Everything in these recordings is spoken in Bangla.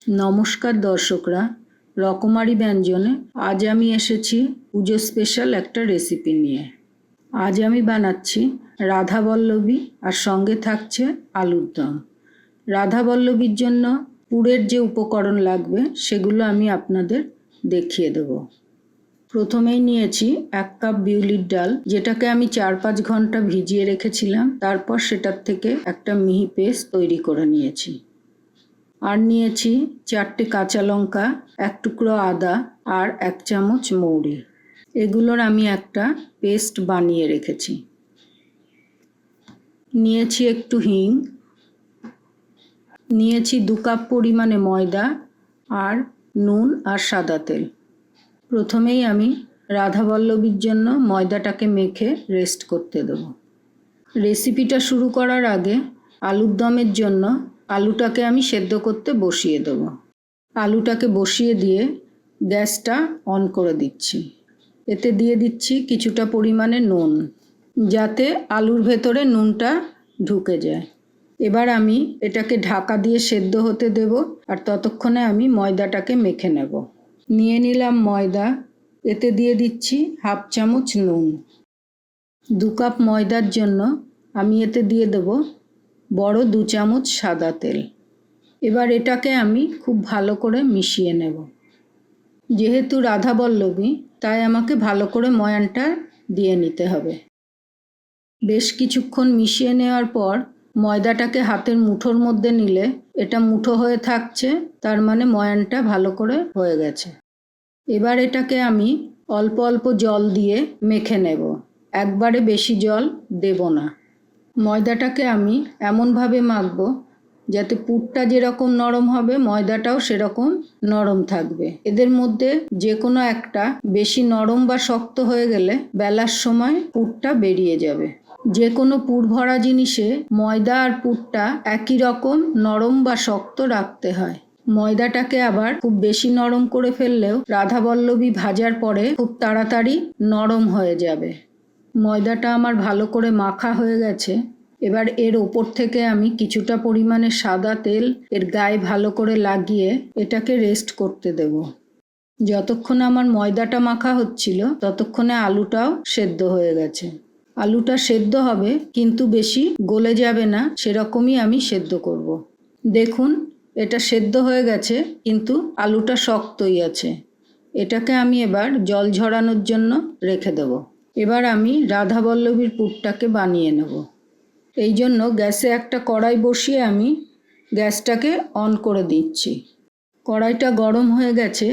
নমস্কার দর্শকরা, রকমারি ব্যঞ্জনে আজ আমি এসেছি পুজো স্পেশাল একটা রেসিপি নিয়ে। আজ আমি বানাচ্ছি রাধাবল্লভী আর সঙ্গে থাকছে আলুর দম। রাধাবল্লভীর জন্য পুরের যে উপকরণ লাগবে সেগুলো আমি আপনাদের দেখিয়ে দেব। প্রথমেই নিয়েছি 1 কাপ বিউলির ডাল, যেটাকে আমি 4-5 ঘন্টা ভিজিয়ে রেখেছিলাম। তারপর সেটার থেকে একটা মিহি পেস্ট তৈরি করে নিয়েছি। আর নিয়েছি 4টে কাঁচা লঙ্কা, 1 টুকরো আদা আর 1 চামচ মৌরি। এগুলোর আমি একটা পেস্ট বানিয়ে রেখেছি। নিয়েছি একটু হিং, নিয়েছি 2 কাপ পরিমাণে ময়দা আর নুন আর সাদা তেল। প্রথমেই আমি রাধাবল্লভীর জন্য ময়দাটাকে মেখে রেস্ট করতে দেব। রেসিপিটা শুরু করার আগে আলুর দমের জন্য আলুটাকে আমি সেদ্ধ করতে বসিয়ে দেব। আলুটাকে বসিয়ে দিয়ে গ্যাসটা অন করে দিচ্ছি। এতে দিয়ে দিচ্ছি কিছুটা পরিমাণে নুন, যাতে আলুর ভেতরে নুনটা ঢুকে যায়। এবার আমি এটাকে ঢাকা দিয়ে সেদ্ধ হতে দেব, আর ততক্ষণে আমি ময়দাটাকে মেখে নেব। নিয়ে নিলাম ময়দা, এতে দিয়ে দিচ্ছি 1/2 চামচ নুন। 2 কাপ ময়দার জন্য আমি এতে দিয়ে দেব বড় 2 চামচ সাদা তেল। এবার এটাকে আমি খুব ভালো করে মিশিয়ে নেব। যেহেতু রাধাবল্লভী, তাই আমাকে ভালো করে ময়ানটা দিয়ে নিতে হবে। বেশ কিছুক্ষণ মিশিয়ে নেওয়ার পর ময়দাটাকে হাতের মুঠোর মধ্যে নিলে এটা মুঠো হয়ে থাকছে, তার মানে ময়ানটা ভালো করে হয়ে গেছে। এবার এটাকে আমি অল্প অল্প জল দিয়ে মেখে নেব, একবারে বেশি জল দেব না। ময়দাটাকে আমি এমনভাবে মাখবো যাতে পুরটা যেরকম নরম হবে ময়দাটাও সেরকম নরম থাকবে। এদের মধ্যে যে কোনো একটা বেশি নরম বা শক্ত হয়ে গেলে বেলার সময় পুরটা বেরিয়ে যাবে। যে কোনো পুর ভরা জিনিসে ময়দা আর পুরটা একই রকম নরম বা শক্ত রাখতে হয়। ময়দাটাকে আবার খুব বেশি নরম করে ফেললেও রাধাবল্লভী ভাজার পরে খুব তাড়াতাড়ি নরম হয়ে যাবে। ময়দাটা আমার ভালো করে মাখা হয়ে গেছে। এবার এর ওপর থেকে আমি কিছুটা পরিমাণে সাদা তেল এর গায়ে ভালো করে লাগিয়ে এটাকে রেস্ট করতে দেব। যতক্ষণ আমার ময়দাটা মাখা হচ্ছিল ততক্ষণে আলুটাও সেদ্ধ হয়ে গেছে। আলুটা সেদ্ধ হবে, কিন্তু বেশি গলে যাবে না, সেরকমই আমি সেদ্ধ করব। দেখুন, এটা সেদ্ধ হয়ে গেছে, কিন্তু আলুটা শক্তই আছে। এটাকে আমি এবার জল ঝরানোর জন্য রেখে দেব। এবার আমি রাধাবল্লভীর পুরটাকে বানিয়ে নেব। এই জন্য গ্যাসে একটা কড়াই বসিয়ে আমি গ্যাসটাকে অন করে দিচ্ছি। কড়াইটা গরম হয়ে গেছে,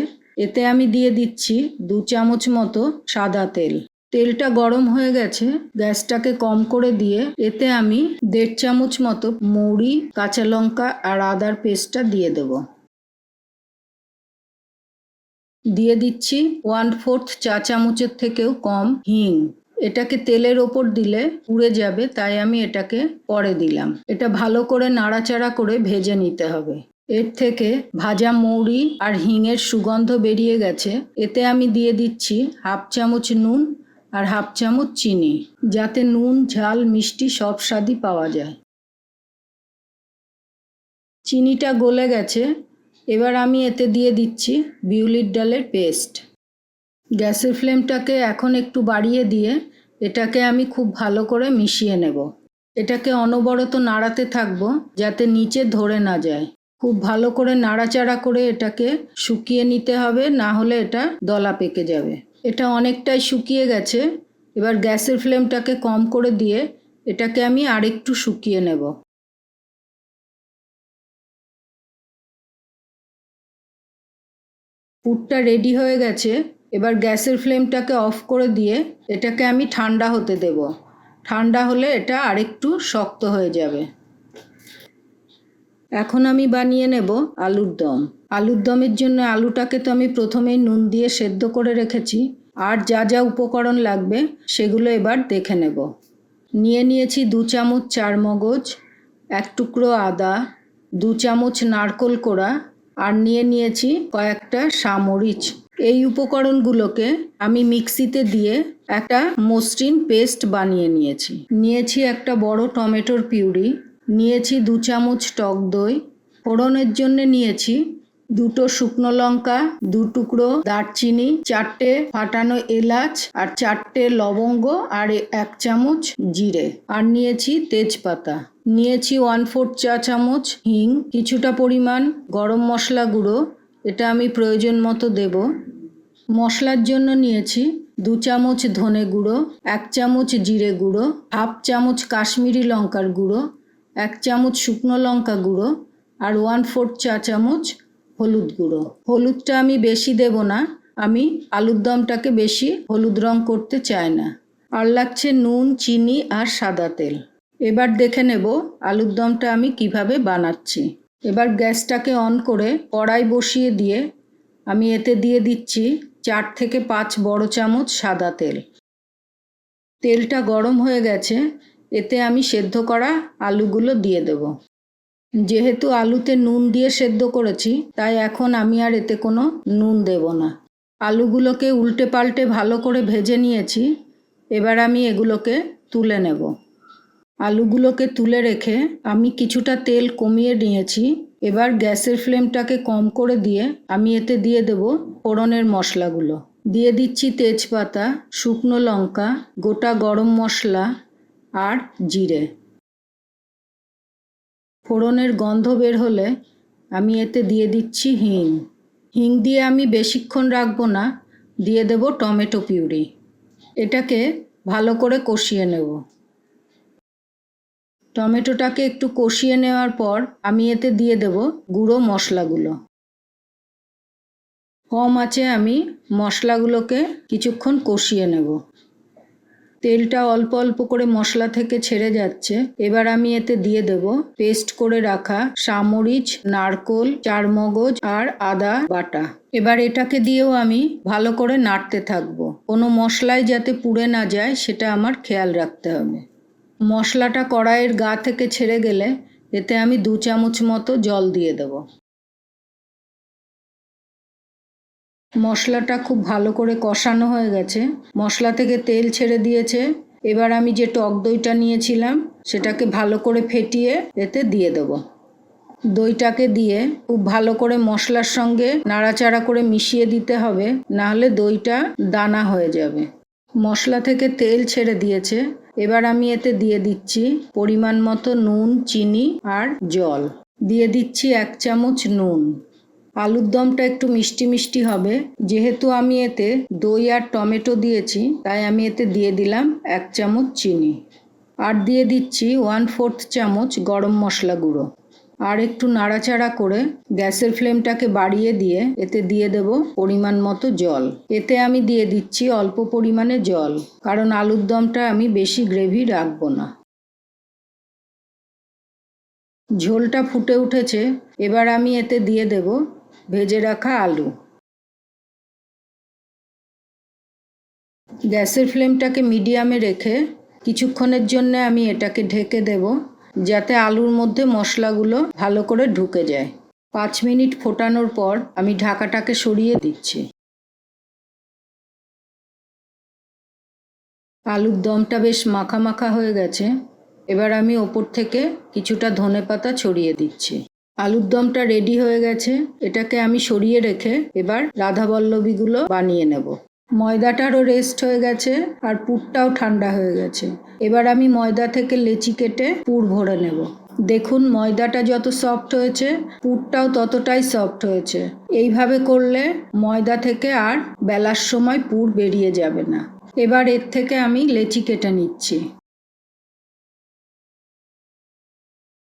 এতে আমি দিয়ে দিচ্ছি 2 চামচ মতো সাদা তেল। তেলটা গরম হয়ে গেছে, গ্যাসটাকে কম করে দিয়ে এতে আমি 1.5 চামচ মতো মৌরি, কাঁচা লঙ্কা আর আদার পেস্টটা দিয়ে দেব। দিয়ে দিচ্ছি 1/4 চা চামচের থেকেও কম হিং। এটাকে তেলের ওপর দিলে পুড়ে যাবে, তাই আমি এটাকে পরে দিলাম। এটা ভালো করে নাড়াচাড়া করে ভেজে নিতে হবে। এর থেকে ভাজা মৌরি আর হিংয়ের সুগন্ধ বেরিয়ে গেছে। এতে আমি দিয়ে দিচ্ছি 1/2 চামচ নুন আর 1/2 চামচ চিনি, যাতে নুন, ঝাল, মিষ্টি সব স্বাদই পাওয়া যায়। চিনিটা গলে গেছে, এবার আমি এতে দিয়ে দিচ্ছি বিউলির ডালের পেস্ট। গ্যাসের ফ্লেমটাকে এখন একটু বাড়িয়ে দিয়ে এটাকে আমি খুব ভালো করে মিশিয়ে নেব। এটাকে অনবরত নাড়াতে থাকবো যাতে নিচে ধরে না যায়। খুব ভালো করে নাড়াচাড়া করে এটাকে শুকিয়ে নিতে হবে, না হলে এটা দলা পেকে যাবে। এটা অনেকটাই শুকিয়ে গেছে। এবার গ্যাসের ফ্লেমটাকে কম করে দিয়ে এটাকে আমি আরেকটু শুকিয়ে নেব। পুরটা রেডি হয়ে গেছে। এবার গ্যাসের ফ্লেমটাকে অফ করে দিয়ে এটাকে আমি ঠান্ডা হতে দেব। ঠান্ডা হলে এটা আরেকটু শক্ত হয়ে যাবে। এখন আমি বানিয়ে নেব আলুর দম। আলুর দমের জন্য আলুটাকে তো আমি প্রথমেই নুন দিয়ে সেদ্ধ করে রেখেছি, আর যা যা উপকরণ লাগবে সেগুলো এবার দেখে নেব। নিয়ে নিয়েছি 2 চামচ চারমগজ, 1 টুকরো আদা, 2 চামচ নারকোল কোড়া, আর নিয়ে নিয়েছি কয়েকটা সামরিচ। এই উপকরণগুলোকে আমি মিক্সিতে দিয়ে একটা মসৃণ পেস্ট বানিয়ে নিয়েছি। নিয়েছি একটা বড় টমেটোর পিউরি, নিয়েছি 2 চামচ টক দই, ফোড়নের জন্য নিয়েছি দুটো শুকনো লঙ্কা, দু টুকরো দারচিনি, 4টে ফাটানো এলাচ আর 4টে লবঙ্গ আর 1 চামচ জিরে, আর নিয়েছি তেজপাতা। নিয়েছি 1/4 চা চামচ হিং, কিছুটা পরিমাণ গরম মশলা গুঁড়ো, এটা আমি প্রয়োজন মতো দেব। মশলার জন্য নিয়েছি 2 চামচ ধনে গুঁড়ো, 1 চামচ জিরে গুঁড়ো, 1/2 চামচ কাশ্মীরি লঙ্কার গুঁড়ো, 1 চামচ শুকনো লঙ্কা গুঁড়ো আর 1/4 চা চামচ হলুদ গুঁড়ো। হলুদটা আমি বেশি দেব না, আমি আলুর দমটাকে বেশি হলুদ রং করতে চাই না। আর লাগছে নুন, চিনি আর সাদা তেল। এবার দেখে নেব আলুর দমটা আমি কিভাবে বানাচ্ছি। এবার গ্যাসটাকে অন করে কড়াই বসিয়ে দিয়ে আমি এতে দিয়ে দিচ্ছি 4 থেকে 5 বড় চামচ সাদা তেল। তেলটা গরম হয়ে গেছে, এতে আমি সেদ্ধ করা আলুগুলো দিয়ে দেব। যেহেতু আলুতে নুন দিয়ে সেদ্ধ করেছি, তাই এখন আমি আর এতে কোনো নুন দেব না। আলুগুলোকে উল্টে পাল্টে ভালো করে ভেজে নিয়েছি, এবার আমি এগুলোকে তুলে নেব। আলুগুলোকে তুলে রেখে আমি কিছুটা তেল কমিয়ে নিয়েছি। এবার গ্যাসের ফ্লেমটাকে কম করে দিয়ে আমি এতে দিয়ে দেব ফোড়নের মশলাগুলো। দিয়ে দিচ্ছি তেজপাতা, শুকনো লঙ্কা, গোটা গরম মশলা আর জিরে। ফোড়নের গন্ধ বের হলে আমি এতে দিয়ে দিচ্ছি হিং। হিং দিয়ে আমি বেশিক্ষণ রাখবো না, দিয়ে দেব টমেটো পিউরি। এটাকে ভালো করে কষিয়ে নেব। টমেটোটাকে একটু কষিয়ে নেওয়ার পর আমি এতে দিয়ে দেব গুঁড়ো মশলাগুলো। কম আঁচে আমি মশলাগুলোকে কিছুক্ষণ কষিয়ে নেব। তেলটা অল্প অল্প করে মশলা থেকে ছেড়ে যাচ্ছে, এবার আমি এতে দিয়ে দেব পেস্ট করে রাখা সামরিচ, নারকোল, চারমগজ আর আদা বাটা। এবার এটাকে দিয়েও আমি ভালো করে নাড়তে থাকবো। কোনো মশলাই যাতে পুড়ে না যায় সেটা আমার খেয়াল রাখতে হবে। মশলাটা কড়াইয়ের গা থেকে ছেড়ে গেলে এতে আমি 2 চামচ মতো জল দিয়ে দেব। মশলাটা খুব ভালো করে কষানো হয়ে গেছে, মশলা থেকে তেল ছেড়ে দিয়েছে। এবার আমি যে টক দইটা নিয়েছিলাম সেটাকে ভালো করে ফেটিয়ে এতে দিয়ে দেব। দইটাকে দিয়ে খুব ভালো করে মশলার সঙ্গে নাড়াচাড়া করে মিশিয়ে দিতে হবে, নাহলে দইটা দানা হয়ে যাবে। মশলা থেকে তেল ছেড়ে দিয়েছে, এবার আমি এতে দিয়ে দিচ্ছি পরিমাণ মতো নুন, চিনি আর জল। দিয়ে দিচ্ছি 1 চামচ নুন। আলুর দমটা একটু মিষ্টি মিষ্টি হবে, যেহেতু আমি এতে দই আর টমেটো দিয়েছি তাই আমি এতে দিয়ে দিলাম 1 চামচ চিনি। আর দিয়ে দিচ্ছি 1/4 চামচ গরম মশলা গুঁড়ো। আর একটু নাড়াচাড়া করে গ্যাসের ফ্লেমটাকে বাড়িয়ে দিয়ে এতে দিয়ে দেব পরিমাণ মতো জল। এতে আমি দিয়ে দিচ্ছি অল্প পরিমাণে জল, কারণ আলুর দমটা আমি বেশি গ্রেভি রাখবো না। ঝোলটা ফুটে উঠেছে, এবার আমি এতে দিয়ে দেব ভেজে রাখা আলু। গ্যাসের ফ্লেমটাকে মিডিয়ামে রেখে কিছুক্ষণের জন্য আমি এটাকে ঢেকে দেব, যাতে আলুর মধ্যে মশলাগুলো ভালো করে ঢুকে যায়। 5 মিনিট ফোটানোর পর আমি ঢাকাটাকে সরিয়ে দিচ্ছি। আলুর দমটা বেশ মাখা মাখা হয়ে গেছে, এবার আমি ওপর থেকে কিছুটা ধনেপাতা ছড়িয়ে দিচ্ছি। আলুর দমটা রেডি হয়ে গেছে, এটাকে আমি সরিয়ে রেখে এবার রাধাবল্লভীগুলো বানিয়ে নেব। ময়দাটারও রেস্ট হয়ে গেছে আর পুরটাও ঠান্ডা হয়ে গেছে। এবার আমি ময়দা থেকে লেচি কেটে পুর ভরে নেব। দেখুন ময়দাটা যত সফট হয়েছে পুরটাও ততটাই সফট হয়েছে। এইভাবে করলে ময়দা থেকে আর বেলার সময় পুর বেরিয়ে যাবে না। এবার এর থেকে আমি লেচি কেটে নিচ্ছি।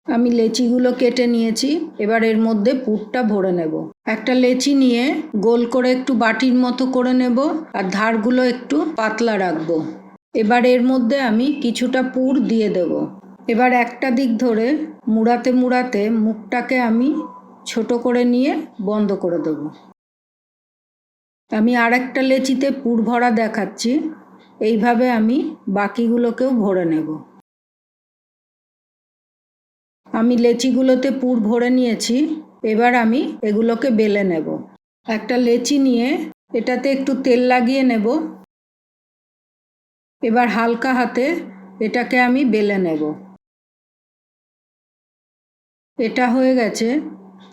আমি লেচিগুলো কেটে নিয়েছি, এবার এর মধ্যে পুরটা ভরে নেব। একটা লেচি নিয়ে গোল করে একটু বাটির মতো করে নেব আর ধারগুলো একটু পাতলা রাখবো। এবার এর মধ্যে আমি কিছুটা পুর দিয়ে দেব। এবার একটা দিক ধরে মুড়াতে মুড়াতে মুখটাকে আমি ছোট করে নিয়ে বন্ধ করে দেব। আমি আরেকটা লেচিতে পুর ভরা দেখাচ্ছি, এইভাবে আমি বাকিগুলোকেও ভরে নেব। আমি লেচিগুলোতে পুর ভরে নিয়েছি, এবার আমি এগুলোকে বেলে নেব। একটা লেচি নিয়ে এটাতে একটু তেল লাগিয়ে নেব। এবার হালকা হাতে এটাকে আমি বেলে নেব। এটা হয়ে গেছে,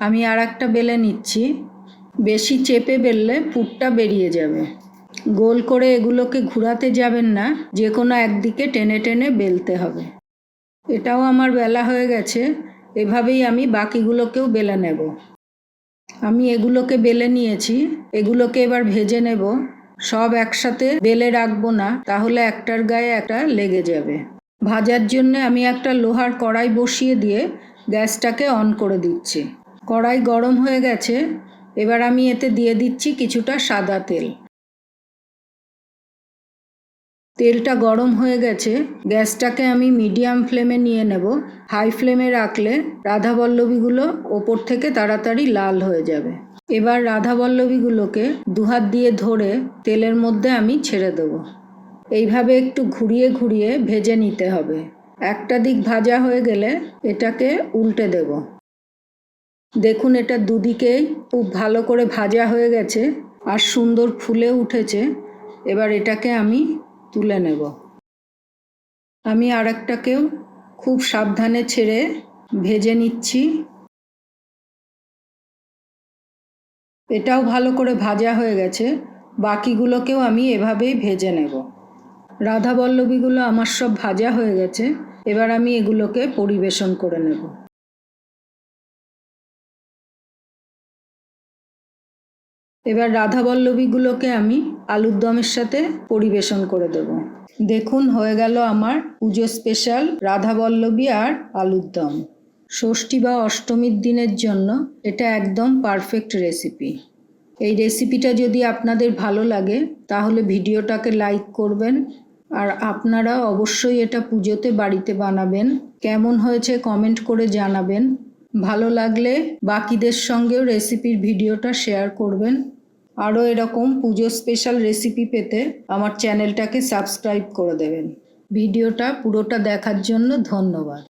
আমি আর একটা বেলে নিচ্ছি। বেশি চেপে বেললে পুরটা বেরিয়ে যাবে। গোল করে এগুলোকে ঘোরাতে যাবেন না, যে কোনো একদিকে টেনে টেনে বেলতে হবে। এটাও আমার বেলা হয়ে গেছে। এভাবেই আমি বাকিগুলোকেও বেলে নেব। আমি এগুলোকে বেলে নিয়েছি। এগুলোকে এবার ভেজে নেব। সব একসাথে বেলে রাখবো না, তাহলে একটার গায়ে একটা লেগে যাবে। ভাজার জন্য আমি একটা লোহার কড়াই বসিয়ে দিয়ে গ্যাসটাকে অন করে দিচ্ছি। কড়াই গরম হয়ে গেছে। এবার আমি এতে দিয়ে দিচ্ছি কিছুটা সাদা তেল। তেলটা গরম হয়ে গেছে। গ্যাসটাকে আমি মিডিয়াম ফ্লেমে নিয়ে নেব। হাই ফ্লেমে রাখলে রাধাবল্লভীগুলো ওপর থেকে তাড়াতাড়ি লাল হয়ে যাবে। এবার রাধাবল্লভীগুলোকে দুহাত দিয়ে ধরে তেলের মধ্যে আমি ছেড়ে দেব। এইভাবে একটু ঘুরিয়ে ঘুরিয়ে ভেজে নিতে হবে। একটা দিক ভাজা হয়ে গেলে এটাকে উল্টে দেব। দেখুন, এটা দুদিকেই খুব ভালো করে ভাজা হয়ে গেছে আর সুন্দর ফুলে উঠেছে। এবার এটাকে আমি তুলে নেব। আমি আরেকটাকেও খুব সাবধানে ছেড়ে ভেজে নিচ্ছি। এটাও ভালো করে ভাজা হয়ে গেছে। বাকিগুলোকেও আমি এভাবেই ভেজে নেব। রাধাবল্লভীগুলো আমার সব ভাজা হয়ে গেছে। এবার আমি এগুলোকে পরিবেশন করে নেব। এবার রাধাবল্লভীগুলোকে আমি আলুর দমের সাথে পরিবেশন করে দেব। দেখুন, হয়ে গেল আমার পুজো স্পেশাল রাধাবল্লভী আর আলুর দম। ষষ্ঠী বা অষ্টমীর দিনের জন্য এটা একদম পারফেক্ট রেসিপি। এই রেসিপিটা যদি আপনাদের ভালো লাগে তাহলে ভিডিওটাকে লাইক করবেন। আর আপনারা অবশ্যই এটা পুজোতে বাড়িতে বানাবেন। কেমন হয়েছে কমেন্ট করে জানাবেন। ভালো লাগলে বাকিদের সঙ্গেও রেসিপির ভিডিওটা শেয়ার করবেন। আরও এরকম পুজো স্পেশাল রেসিপি পেতে আমার চ্যানেলটাকে সাবস্ক্রাইব করে দেবেন। ভিডিওটা পুরোটা দেখার জন্য ধন্যবাদ।